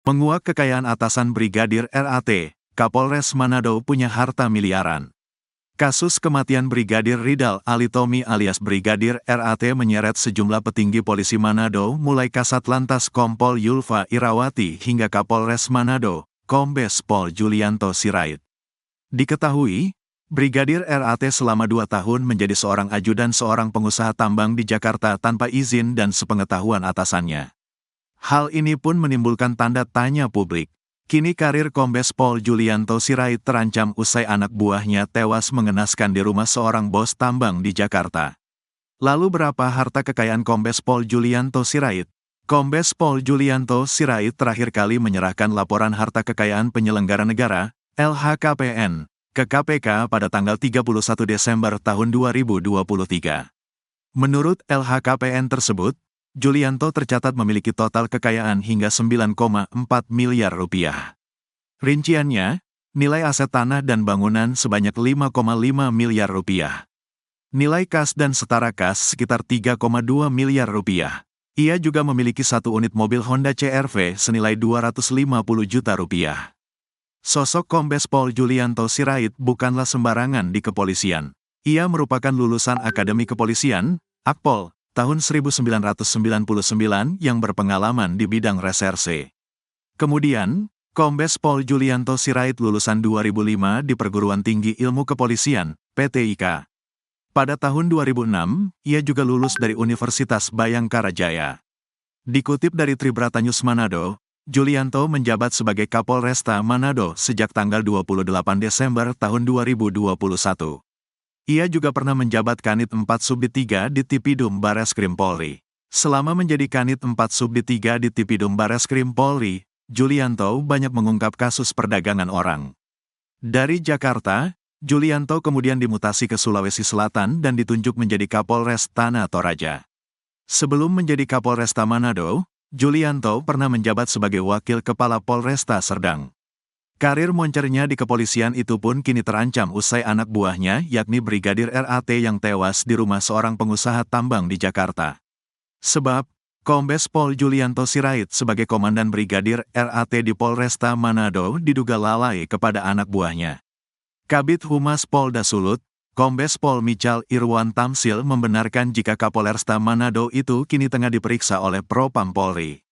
Menguak kekayaan atasan Brigadir RAT, Kapolres Manado punya harta miliaran. Kasus kematian Brigadir Ridal Ali Tommy alias Brigadir RAT menyeret sejumlah petinggi polisi Manado mulai Kasat Lantas Kompol Yulfa Irawati hingga Kapolres Manado, Kombes Pol Julianto Sirait. Diketahui, Brigadir RAT selama 2 tahun menjadi seorang ajudan seorang pengusaha tambang di Jakarta tanpa izin dan sepengetahuan atasannya. Hal ini pun menimbulkan tanda tanya publik. Kini karir Kombes Pol Julianto Sirait terancam usai anak buahnya tewas mengenaskan di rumah seorang bos tambang di Jakarta. Lalu berapa harta kekayaan Kombes Pol Julianto Sirait? Kombes Pol Julianto Sirait terakhir kali menyerahkan laporan harta kekayaan penyelenggara negara, LHKPN, ke KPK pada tanggal 31 Desember tahun 2023. Menurut LHKPN tersebut, Julianto tercatat memiliki total kekayaan hingga 9,4 miliar rupiah. Rinciannya, nilai aset tanah dan bangunan sebanyak 5,5 miliar rupiah. Nilai kas dan setara kas sekitar 3,2 miliar rupiah. Ia juga memiliki 1 unit mobil Honda CR-V senilai 250 juta rupiah. Sosok Kombes Pol Julianto Sirait bukanlah sembarangan di kepolisian. Ia merupakan lulusan Akademi Kepolisian, Akpol, tahun 1999 yang berpengalaman di bidang reserse. Kemudian, Kombes Pol Julianto Sirait lulusan 2005 di Perguruan Tinggi Ilmu Kepolisian, PTIK. Pada tahun 2006, ia juga lulus dari Universitas Bayangkara Jaya. Dikutip dari Tribrata News Manado, Julianto menjabat sebagai Kapolresta Manado sejak tanggal 28 Desember tahun 2021. Ia juga pernah menjabat Kanit 4 Subdit 3 di Tipidum Bareskrim Polri. Selama menjadi Kanit 4 Subdit 3 di Tipidum Bareskrim Polri, Julianto banyak mengungkap kasus perdagangan orang. Dari Jakarta, Julianto kemudian dimutasi ke Sulawesi Selatan dan ditunjuk menjadi Kapolres Tanah Toraja. Sebelum menjadi Kapolresta Manado, Julianto pernah menjabat sebagai Wakil Kepala Polresta Serdang. Karir moncernya di kepolisian itu pun kini terancam usai anak buahnya yakni Brigadir RAT yang tewas di rumah seorang pengusaha tambang di Jakarta. Sebab, Kombes Pol Julianto Sirait sebagai Komandan Brigadir RAT di Polresta Manado diduga lalai kepada anak buahnya. Kabid Humas Polda Sulut, Kombes Pol Michal Irwan Tamsil membenarkan jika Kapolresta Manado itu kini tengah diperiksa oleh Propam Polri.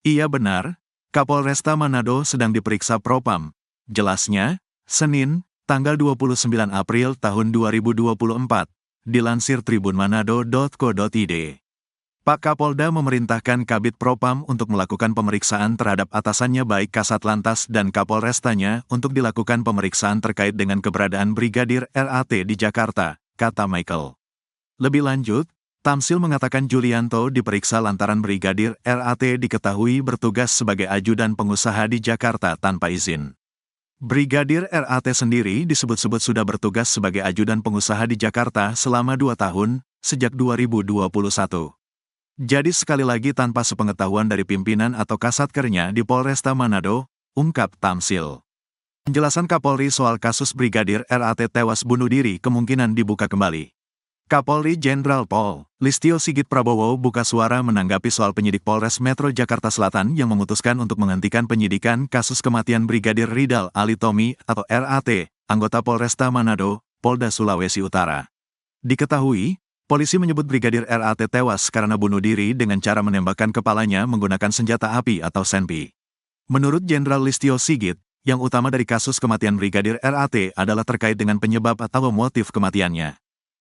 Iya benar, Kapolresta Manado sedang diperiksa Propam. Jelasnya, Senin, tanggal 29 April tahun 2024, dilansir tribunmanado.co.id. Pak Kapolda memerintahkan Kabid Propam untuk melakukan pemeriksaan terhadap atasannya baik Kasat Lantas dan Kapolrestanya untuk dilakukan pemeriksaan terkait dengan keberadaan Brigadir RAT di Jakarta, kata Michael. Lebih lanjut, Tamsil mengatakan Julianto diperiksa lantaran Brigadir RAT diketahui bertugas sebagai ajudan pengusaha di Jakarta tanpa izin. Brigadir RAT sendiri disebut-sebut sudah bertugas sebagai ajudan pengusaha di Jakarta selama 2 tahun, sejak 2021. Jadi sekali lagi tanpa sepengetahuan dari pimpinan atau kasatkernya di Polresta Manado, ungkap Tamsil. Penjelasan Kapolri soal kasus Brigadir RAT tewas bunuh diri kemungkinan dibuka kembali. Kapolri Jenderal Pol Listio Sigit Prabowo buka suara menanggapi soal penyidik Polres Metro Jakarta Selatan yang memutuskan untuk menghentikan penyidikan kasus kematian Brigadir Ridal Ali Tommy atau RAT, anggota Polresta Manado, Polda Sulawesi Utara. Diketahui, polisi menyebut Brigadir RAT tewas karena bunuh diri dengan cara menembakkan kepalanya menggunakan senjata api atau senpi. Menurut Jenderal Listio Sigit, yang utama dari kasus kematian Brigadir RAT adalah terkait dengan penyebab atau motif kematiannya.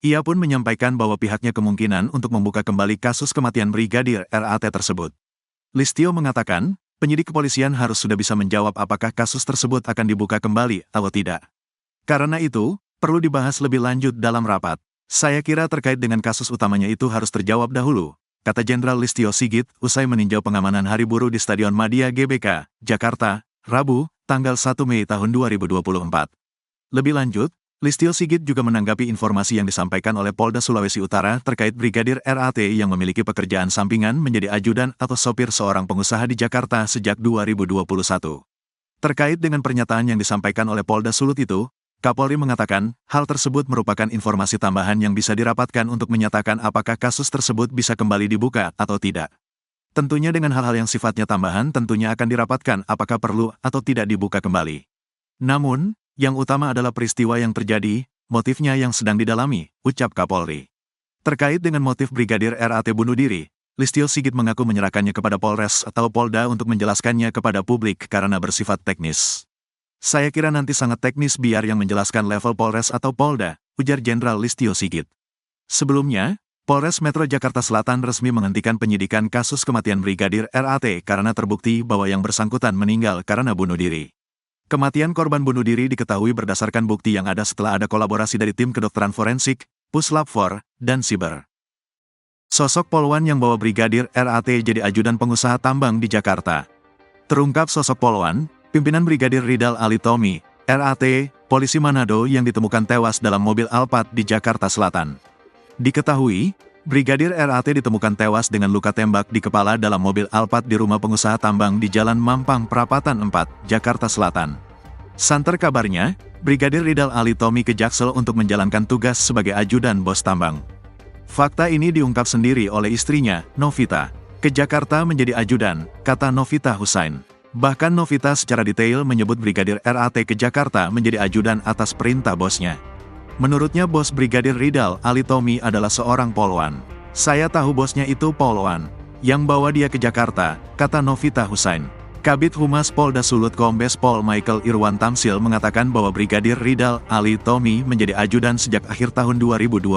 Ia pun menyampaikan bahwa pihaknya kemungkinan untuk membuka kembali kasus kematian Brigadir RAT tersebut. Listio mengatakan, penyidik kepolisian harus sudah bisa menjawab apakah kasus tersebut akan dibuka kembali atau tidak. Karena itu, perlu dibahas lebih lanjut dalam rapat. Saya kira terkait dengan kasus utamanya itu harus terjawab dahulu, kata Jenderal Listio Sigit usai meninjau pengamanan Hari Buruh di Stadion Madia GBK, Jakarta, Rabu, tanggal 1 Mei tahun 2024. Lebih lanjut, Listio Sigit juga menanggapi informasi yang disampaikan oleh Polda Sulawesi Utara terkait Brigadir RAT yang memiliki pekerjaan sampingan menjadi ajudan atau sopir seorang pengusaha di Jakarta sejak 2021. Terkait dengan pernyataan yang disampaikan oleh Polda Sulut itu, Kapolri mengatakan, hal tersebut merupakan informasi tambahan yang bisa dirapatkan untuk menyatakan apakah kasus tersebut bisa kembali dibuka atau tidak. Tentunya dengan hal-hal yang sifatnya tambahan tentunya akan dirapatkan apakah perlu atau tidak dibuka kembali. Namun, yang utama adalah peristiwa yang terjadi, motifnya yang sedang didalami, ucap Kapolri. Terkait dengan motif Brigadir RAT bunuh diri, Listio Sigit mengaku menyerahkannya kepada Polres atau Polda untuk menjelaskannya kepada publik karena bersifat teknis. Saya kira nanti sangat teknis biar yang menjelaskan level Polres atau Polda, ujar Jenderal Listio Sigit. Sebelumnya, Polres Metro Jakarta Selatan resmi menghentikan penyidikan kasus kematian Brigadir RAT karena terbukti bahwa yang bersangkutan meninggal karena bunuh diri. Kematian korban bunuh diri diketahui berdasarkan bukti yang ada setelah ada kolaborasi dari tim kedokteran forensik, Puslap 4, dan Siber. Sosok polwan yang bawa Brigadir RAT jadi ajudan pengusaha tambang di Jakarta. Terungkap sosok polwan, pimpinan Brigadir Ridal Ali Tommy, RAT, polisi Manado yang ditemukan tewas dalam mobil Alphard di Jakarta Selatan. Diketahui, Brigadir RAT ditemukan tewas dengan luka tembak di kepala dalam mobil Alphard di rumah pengusaha tambang di Jalan Mampang Perapatan 4, Jakarta Selatan. Santer kabarnya, Brigadir Ridal Ali Tommy ke Jaksel untuk menjalankan tugas sebagai ajudan bos tambang. Fakta ini diungkap sendiri oleh istrinya, Novita. Ke Jakarta menjadi ajudan, kata Novita Husain. Bahkan Novita secara detail menyebut Brigadir RAT ke Jakarta menjadi ajudan atas perintah bosnya. Menurutnya bos Brigadir Ridal Ali Tommy adalah seorang polwan. Saya tahu bosnya itu polwan. Yang bawa dia ke Jakarta, kata Novita Husain. Kabid Humas Polda Sulut Kombes Pol Michael Irwan Tamsil mengatakan bahwa Brigadir Ridal Ali Tommy menjadi ajudan sejak akhir tahun 2021.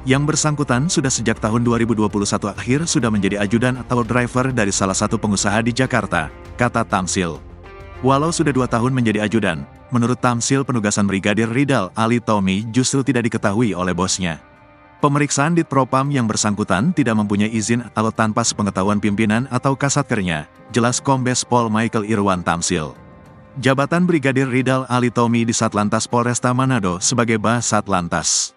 Yang bersangkutan sudah sejak tahun 2021 akhir sudah menjadi ajudan atau driver dari salah satu pengusaha di Jakarta, kata Tamsil. Walau sudah 2 tahun menjadi ajudan, menurut Tamsil penugasan Brigadir Ridal Ali Tommy justru tidak diketahui oleh bosnya. Pemeriksaan Ditpropam yang bersangkutan tidak mempunyai izin atau tanpa sepengetahuan pimpinan atau kasatkernya, jelas Kombes Pol Michael Irwan Tamsil. Jabatan Brigadir Ridal Ali Tommy di Satlantas Polresta Manado sebagai Basatlantas.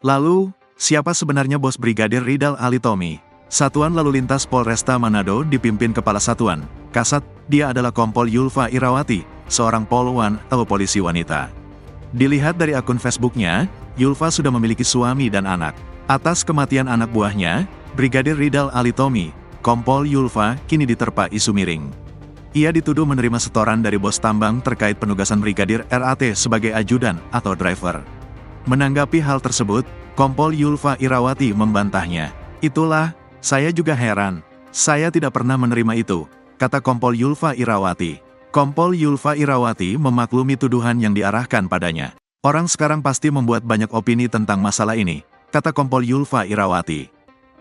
Lalu, siapa sebenarnya bos Brigadir Ridal Ali Tommy? Satuan Lalu Lintas Polresta Manado dipimpin Kepala Satuan, Kasat, dia adalah Kompol Yulfa Irawati, seorang polwan atau polisi wanita. Dilihat dari akun Facebooknya, Yulfa sudah memiliki suami dan anak. Atas kematian anak buahnya, Brigadir Ridal Ali Tommy, Kompol Yulfa kini diterpa isu miring. Ia dituduh menerima setoran dari bos tambang terkait penugasan Brigadir RAT sebagai ajudan atau driver. Menanggapi hal tersebut, Kompol Yulfa Irawati membantahnya. Itulah, saya juga heran. Saya tidak pernah menerima itu, kata Kompol Yulfa Irawati. Kompol Yulfa Irawati memaklumi tuduhan yang diarahkan padanya. Orang sekarang pasti membuat banyak opini tentang masalah ini, kata Kompol Yulfa Irawati.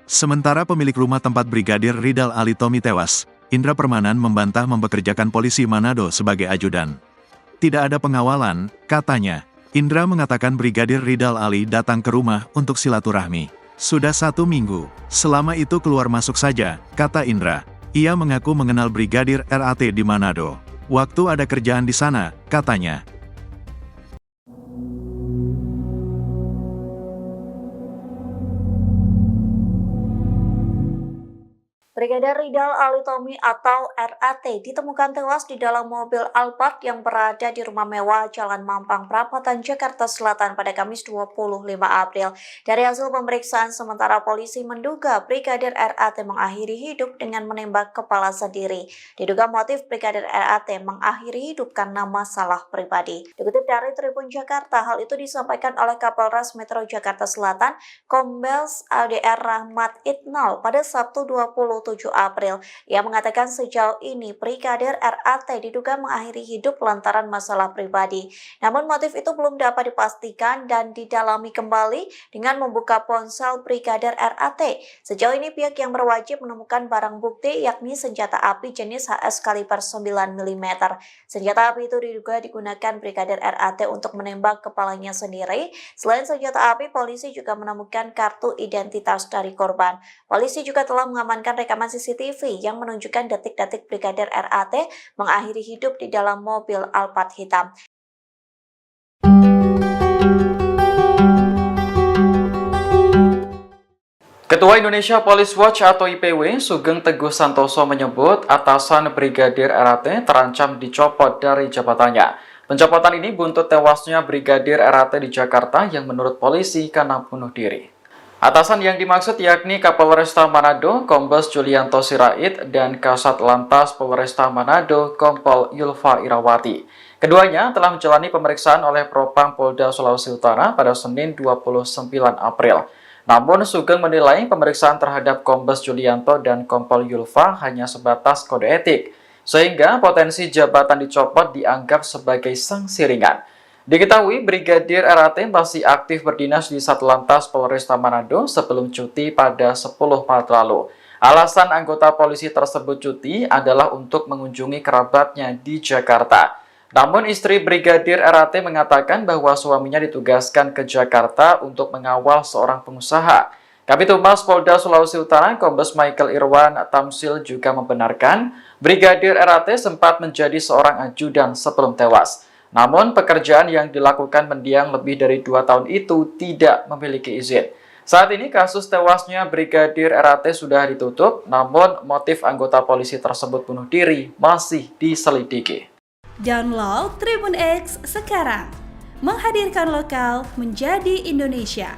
Sementara pemilik rumah tempat Brigadir Ridal Ali Tommy tewas, Indra Permanan membantah mempekerjakan polisi Manado sebagai ajudan. Tidak ada pengawalan, katanya. Indra mengatakan Brigadir Ridal Ali datang ke rumah untuk silaturahmi. Sudah 1 minggu, selama itu keluar masuk saja, kata Indra. Ia mengaku mengenal Brigadir RAT di Manado. Waktu ada kerjaan di sana, katanya. Brigadir Ridal Ali Tommy atau RAT ditemukan tewas di dalam mobil Alphard yang berada di rumah mewah Jalan Mampang Perapatan, Jakarta Selatan pada Kamis 25 April. Dari hasil pemeriksaan sementara polisi menduga Brigadir RAT mengakhiri hidup dengan menembak kepala sendiri. Diduga motif Brigadir RAT mengakhiri hidup karena masalah pribadi. Dikutip dari Tribun Jakarta, hal itu disampaikan oleh Kapolres Metro Jakarta Selatan, Kombes ADR Rahmat Itnal pada Sabtu 27 April. Ia mengatakan sejauh ini Brigadir RAT diduga mengakhiri hidup lantaran masalah pribadi. Namun motif itu belum dapat dipastikan dan didalami kembali dengan membuka ponsel Brigadir RAT. Sejauh ini pihak yang berwajib menemukan barang bukti yakni senjata api jenis HS kaliber 9 mm. Senjata api itu diduga digunakan Brigadir RAT untuk menembak kepalanya sendiri. Selain senjata api, polisi juga menemukan kartu identitas dari korban. Polisi juga telah mengamankan rekaman CCTV yang menunjukkan detik-detik Brigadir RAT mengakhiri hidup di dalam mobil Alphard hitam. Ketua Indonesia Police Watch atau IPW, Sugeng Teguh Santoso menyebut atasan Brigadir RAT terancam dicopot dari jabatannya. Pencopotan ini buntut tewasnya Brigadir RAT di Jakarta yang menurut polisi karena bunuh diri. Atasan yang dimaksud yakni Kapolresta Manado, Kombes Julianto Sirait, dan Kasat Lantas Polresta Manado, Kompol Yulfa Irawati. Keduanya telah menjalani pemeriksaan oleh Propam Polda Sulawesi Utara pada Senin 29 April. Namun, Sugeng menilai pemeriksaan terhadap Kombes Julianto dan Kompol Yulfa hanya sebatas kode etik, sehingga potensi jabatan dicopot dianggap sebagai sanksi ringan. Diketahui Brigadir RAT masih aktif berdinas di Satlantas Polresta Manado sebelum cuti pada 10 Maret lalu. Alasan anggota polisi tersebut cuti adalah untuk mengunjungi kerabatnya di Jakarta. Namun istri Brigadir RAT mengatakan bahwa suaminya ditugaskan ke Jakarta untuk mengawal seorang pengusaha. Kabitumas Polda Sulawesi Utara, Kombes Michael Irwan Tamsil juga membenarkan Brigadir RAT sempat menjadi seorang ajudan sebelum tewas. Namun, pekerjaan yang dilakukan mendiang lebih dari 2 tahun itu tidak memiliki izin. Saat ini kasus tewasnya Brigadir RAT sudah ditutup, namun motif anggota polisi tersebut bunuh diri masih diselidiki. Download Tribun X sekarang, menghadirkan lokal menjadi Indonesia.